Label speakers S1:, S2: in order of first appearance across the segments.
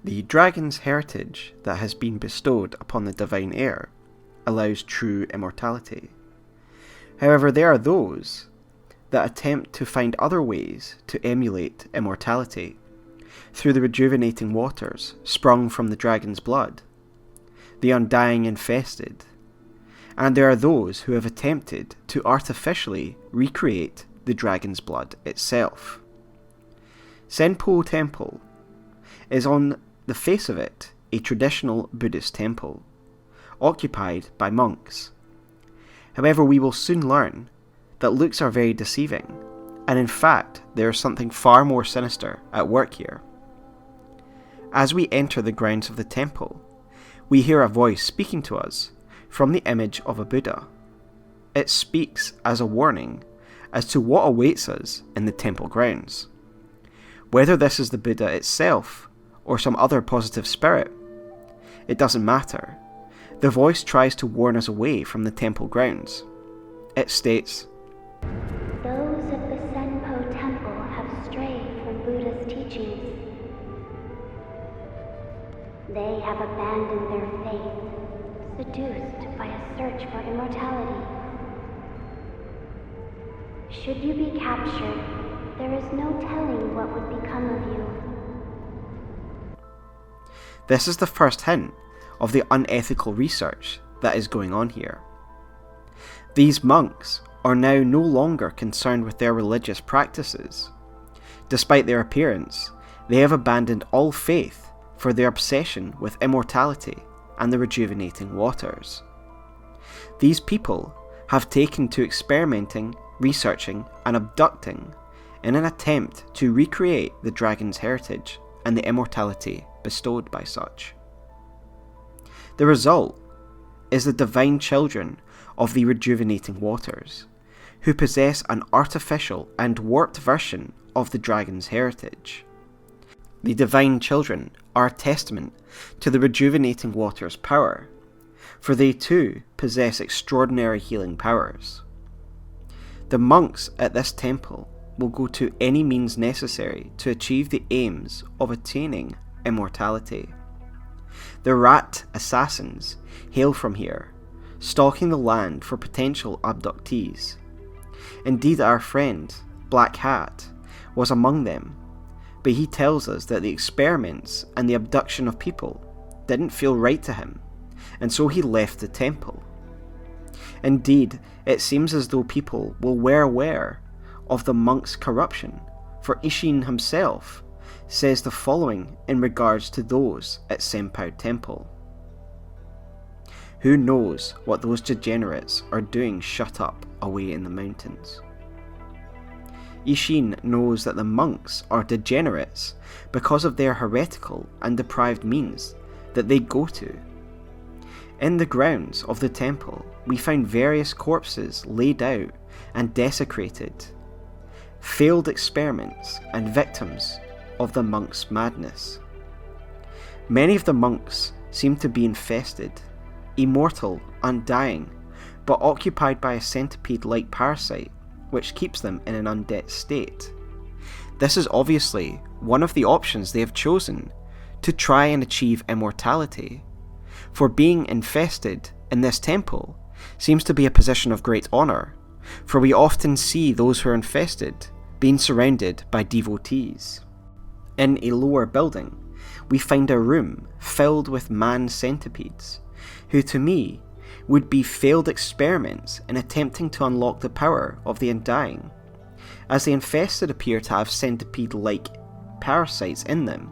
S1: The dragon's heritage that has been bestowed upon the divine heir allows true immortality. However, there are those that attempt to find other ways to emulate immortality through the rejuvenating waters sprung from the dragon's blood, the undying infested, and there are those who have attempted to artificially recreate the dragon's blood itself. Senpou Temple is on the face of it a traditional Buddhist temple, occupied by monks. However, we will soon learn that looks are very deceiving, and in fact there is something far more sinister at work here. As we enter the grounds of the temple, we hear a voice speaking to us from the image of a Buddha. It speaks as a warning as to what awaits us in the temple grounds. Whether this is the Buddha itself or some other positive spirit, it doesn't matter. The voice tries to warn us away from the temple grounds. It states,
S2: "Those of the Senpou Temple have strayed from Buddha's teachings. They have abandoned their faith, seduced by a search for immortality. Should you be captured, there is no telling what would become of you."
S1: This is the first hint of the unethical research that is going on here. These monks are now no longer concerned with their religious practices. Despite their appearance, they have abandoned all faith for their obsession with immortality and the rejuvenating waters. These people have taken to experimenting, researching, and abducting in an attempt to recreate the dragon's heritage and the immortality bestowed by such. The result is the divine children of the rejuvenating waters, who possess an artificial and warped version of the dragon's heritage. The divine children are a testament to the rejuvenating waters' power, for they too possess extraordinary healing powers. The monks at this temple will go to any means necessary to achieve the aims of attaining immortality. The rat assassins hail from here, stalking the land for potential abductees. Indeed, our friend, Black Hat, was among them, but he tells us that the experiments and the abduction of people didn't feel right to him, and so he left the temple. Indeed, it seems as though people were aware of the monk's corruption, for Ishin himself says the following in regards to those at Senpou Temple. "Who knows what those degenerates are doing shut up away in the mountains?" Ishin knows that the monks are degenerates because of their heretical and deprived means that they go to. In the grounds of the temple, we find various corpses laid out and desecrated, failed experiments and victims of the monks' madness. Many of the monks seem to be infested, immortal, undying, but occupied by a centipede-like parasite which keeps them in an undead state. This is obviously one of the options they have chosen to try and achieve immortality, for being infested in this temple seems to be a position of great honour, for we often see those who are infested being surrounded by devotees. In a lower building, we find a room filled with man centipedes, who to me would be failed experiments in attempting to unlock the power of the undying, as the infested appear to have centipede-like parasites in them,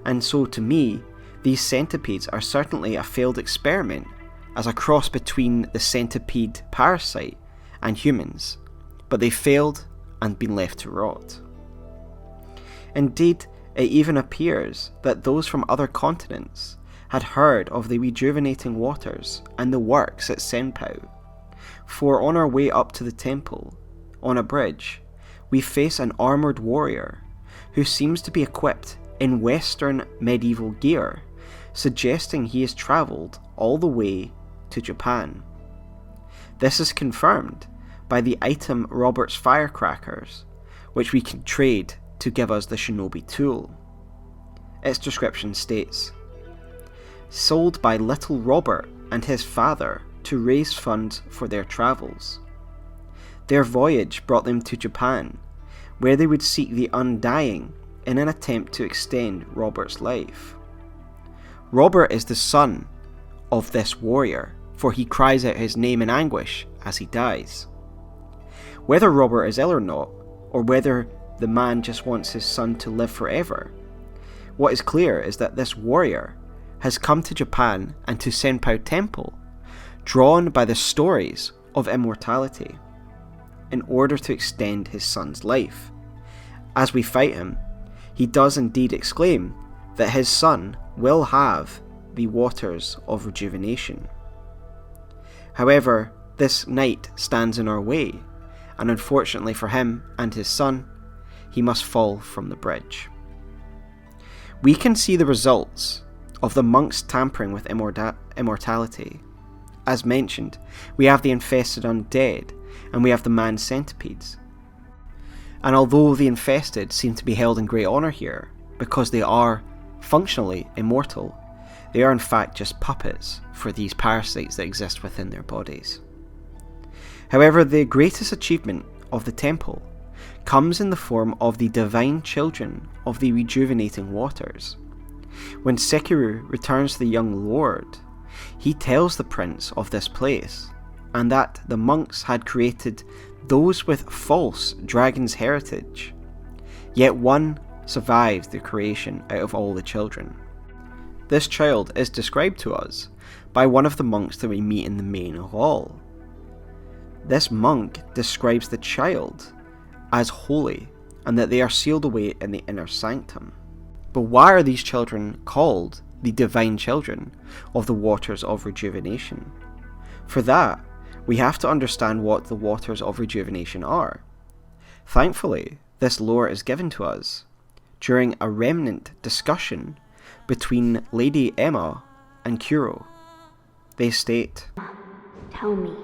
S1: and so to me, these centipedes are certainly a failed experiment as a cross between the centipede parasite and humans, but they failed and been left to rot. Indeed, it even appears that those from other continents had heard of the rejuvenating waters and the works at Senpou, for on our way up to the temple, on a bridge, we face an armoured warrior who seems to be equipped in Western medieval gear, suggesting he has travelled all the way to Japan. This is confirmed by the item Robert's firecrackers, which we can trade to give us the shinobi tool. Its description states, sold by little Robert and his father to raise funds for their travels. Their voyage brought them to Japan, where they would seek the undying in an attempt to extend Robert's life. Robert is the son of this warrior, for he cries out his name in anguish as he dies. Whether Robert is ill or not, or whether the man just wants his son to live forever, what is clear is that this warrior has come to Japan and to Senpou Temple, drawn by the stories of immortality, in order to extend his son's life. As we fight him, he does indeed exclaim that his son will have the waters of rejuvenation. However, this knight stands in our way, and unfortunately for him and his son, he must fall from the bridge. We can see the results of the monks tampering with immortality. As mentioned, we have the infested undead, and we have the man centipedes. And although the infested seem to be held in great honour here, because they are functionally immortal, they are in fact just puppets for these parasites that exist within their bodies. However, the greatest achievement of the temple comes in the form of the divine children of the Rejuvenating Waters. When Sekiro returns to the young lord, he tells the prince of this place, and that the monks had created those with false dragon's heritage, yet one survived the creation out of all the children. This child is described to us by one of the monks that we meet in the main hall. This monk describes the child as holy, and that they are sealed away in the inner sanctum. But why are these children called the divine children of the waters of rejuvenation? For that, we have to understand what the waters of rejuvenation are. Thankfully, this lore is given to us during a remnant discussion between Lady Emma and Kuro. They state,
S2: Tell me,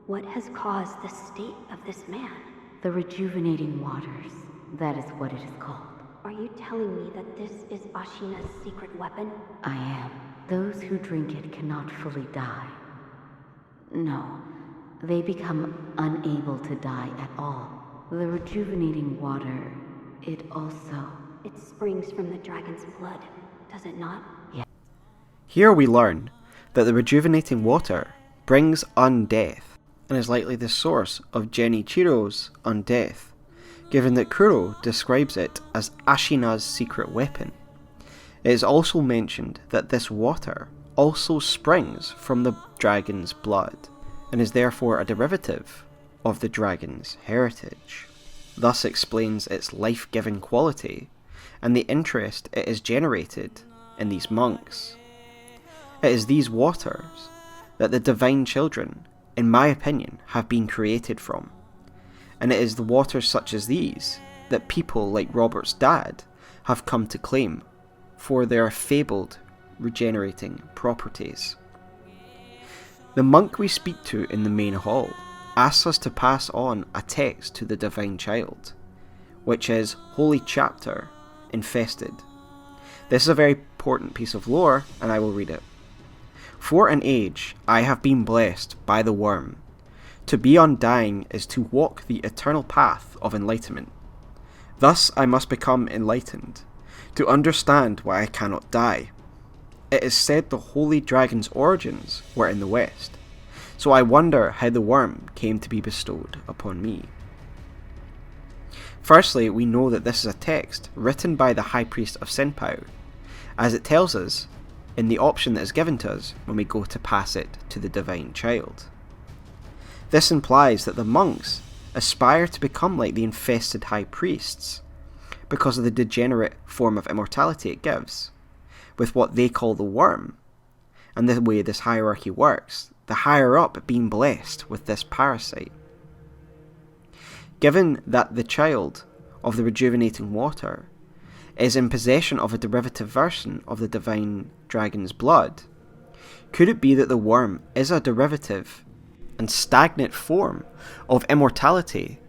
S2: what has caused the state of this man?
S3: The Rejuvenating Waters, that is what it is called.
S2: Are you telling me that this is Ashina's secret weapon?
S3: I am. Those who drink it cannot fully die. No, they become unable to die at all. The Rejuvenating Water, it also...
S2: It springs from the dragon's blood, does it not?
S3: Yeah.
S1: Here we learn that the Rejuvenating Water brings undeath, and is likely the source of Genichiro's undeath, given that Kuro describes it as Ashina's secret weapon. It is also mentioned that this water also springs from the dragon's blood, and is therefore a derivative of the dragon's heritage. Thus explains its life-giving quality, and the interest it has generated in these monks. It is these waters that the divine children, in my opinion, have been created from, and it is the waters such as these that people like Robert's dad have come to claim for their fabled regenerating properties. The monk we speak to in the main hall asks us to pass on a text to the divine child, which is Holy Chapter Infested. This is a very important piece of lore, and I will read it. For an age I have been blessed by the worm. To be undying is to walk the eternal path of enlightenment. Thus I must become enlightened, to understand why I cannot die. It is said the holy dragon's origins were in the West, so I wonder how the worm came to be bestowed upon me. Firstly, we know that this is a text written by the High Priest of Senpou, as it tells us in the option that is given to us when we go to pass it to the divine child. This implies that the monks aspire to become like the infested high priests, because of the degenerate form of immortality it gives, with what they call the worm, and the way this hierarchy works, the higher up being blessed with this parasite. Given that the child of the rejuvenating water is in possession of a derivative version of the divine dragon's blood, could it be that the worm is a derivative and stagnant form of immortality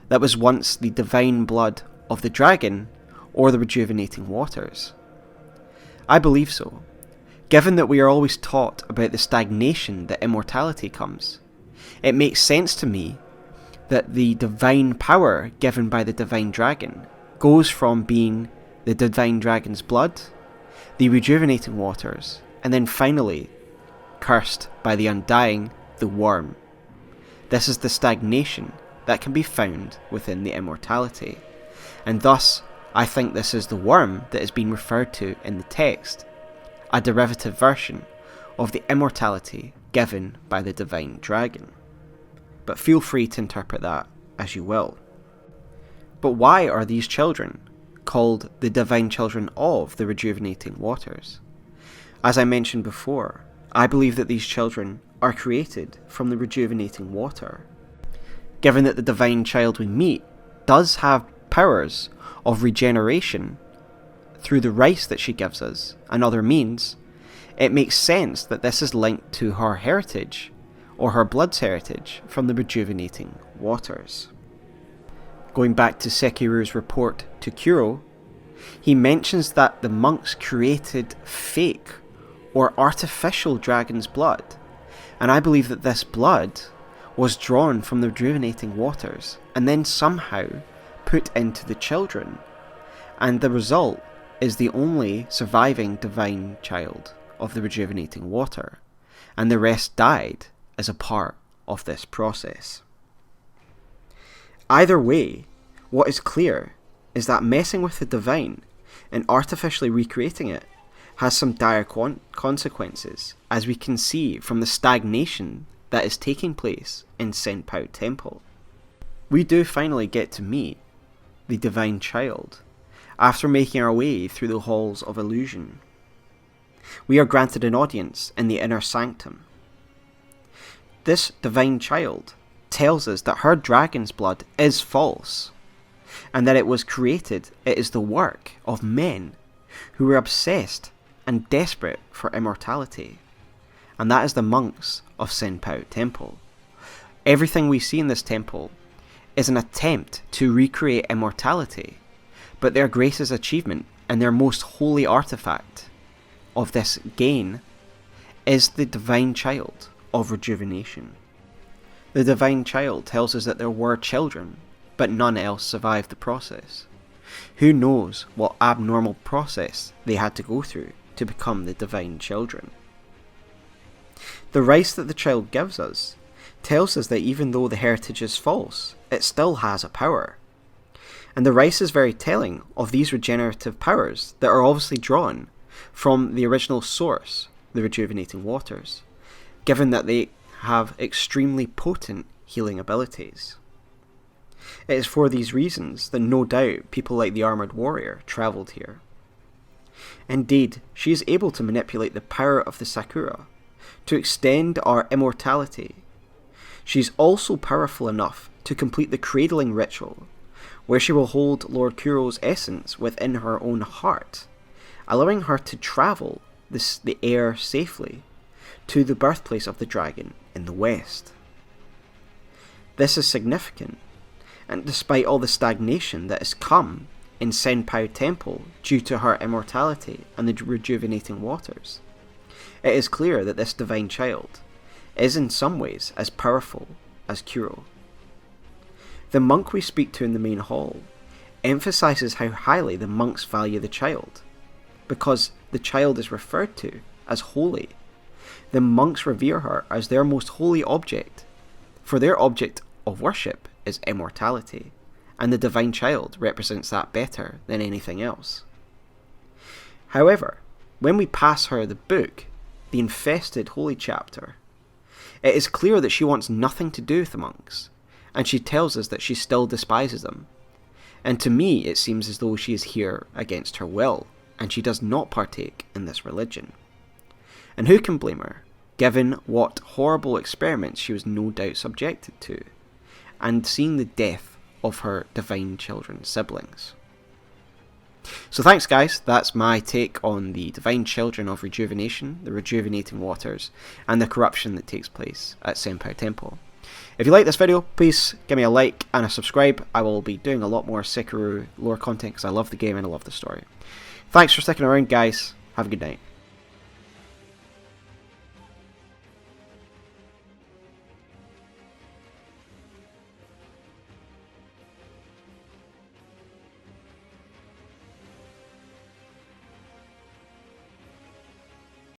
S1: that was once the divine blood of the dragon or the rejuvenating waters? I believe so, given that we are always taught about the stagnation that immortality comes. It makes sense to me that the divine power given by the divine dragon goes from being the divine dragon's blood, the rejuvenating waters, and then finally, cursed by the undying, the worm. This is the stagnation that can be found within the immortality, and thus I think this is the worm that is being referred to in the text, a derivative version of the immortality given by the divine dragon. But feel free to interpret that as you will. But why are these children called the divine children of the rejuvenating waters? As I mentioned before, I believe that these children are created from the rejuvenating water. Given that the divine child we meet does have powers of regeneration through the rice that she gives us and other means, it makes sense that this is linked to her heritage, or her blood's heritage, from the rejuvenating waters. Going back to Sekiro's report to Kuro, he mentions that the monks created fake or artificial dragon's blood, and I believe that this blood was drawn from the rejuvenating waters and then somehow put into the children, and the result is the only surviving divine child of the rejuvenating water, and the rest died as a part of this process. Either way, what is clear is that messing with the divine and artificially recreating it has some dire consequences, as we can see from the stagnation that is taking place in Senpou Temple. We do finally get to meet the divine child after making our way through the halls of illusion. We are granted an audience in the inner sanctum. This divine child tells us that her dragon's blood is false, and that it is the work of men who were obsessed and desperate for immortality, and that is the monks of Senpou Temple. Everything we see in this temple is an attempt to recreate immortality, but their greatest achievement and their most holy artifact of this gain is the divine child of rejuvenation. The divine child tells us that there were children, but none else survived the process. Who knows what abnormal process they had to go through to become the divine children. The rice that the child gives us tells us that even though the heritage is false, it still has a power. And the rice is very telling of these regenerative powers that are obviously drawn from the original source, the rejuvenating waters, given that they have extremely potent healing abilities. It is for these reasons that no doubt people like the Armoured Warrior travelled here. Indeed, she is able to manipulate the power of the Sakura to extend our immortality. She is also powerful enough to complete the cradling ritual, where she will hold Lord Kuro's essence within her own heart, allowing her to travel the air safely to the birthplace of the dragon in the west. This is significant, and despite all the stagnation that has come in Senpou Temple due to her immortality and the rejuvenating waters, it is clear that this divine child is in some ways as powerful as Kuro. The monk we speak to in the main hall emphasises how highly the monks value the child, because the child is referred to as holy. The monks revere her as their most holy object, for their object of worship is immortality, and the divine child represents that better than anything else. However, when we pass her the book, the infested holy chapter, it is clear that she wants nothing to do with the monks, and she tells us that she still despises them. And to me it seems as though she is here against her will, and she does not partake in this religion. And who can blame her, given what horrible experiments she was no doubt subjected to, and seeing the death of her divine children's siblings. So thanks guys, that's my take on the Divine Children of Rejuvenation, the Rejuvenating Waters, and the corruption that takes place at Senpou Temple. If you like this video, please give me a like and a subscribe. I will be doing a lot more Sekiro Lore content because I love the game and I love the story. Thanks for sticking around guys, have a good night.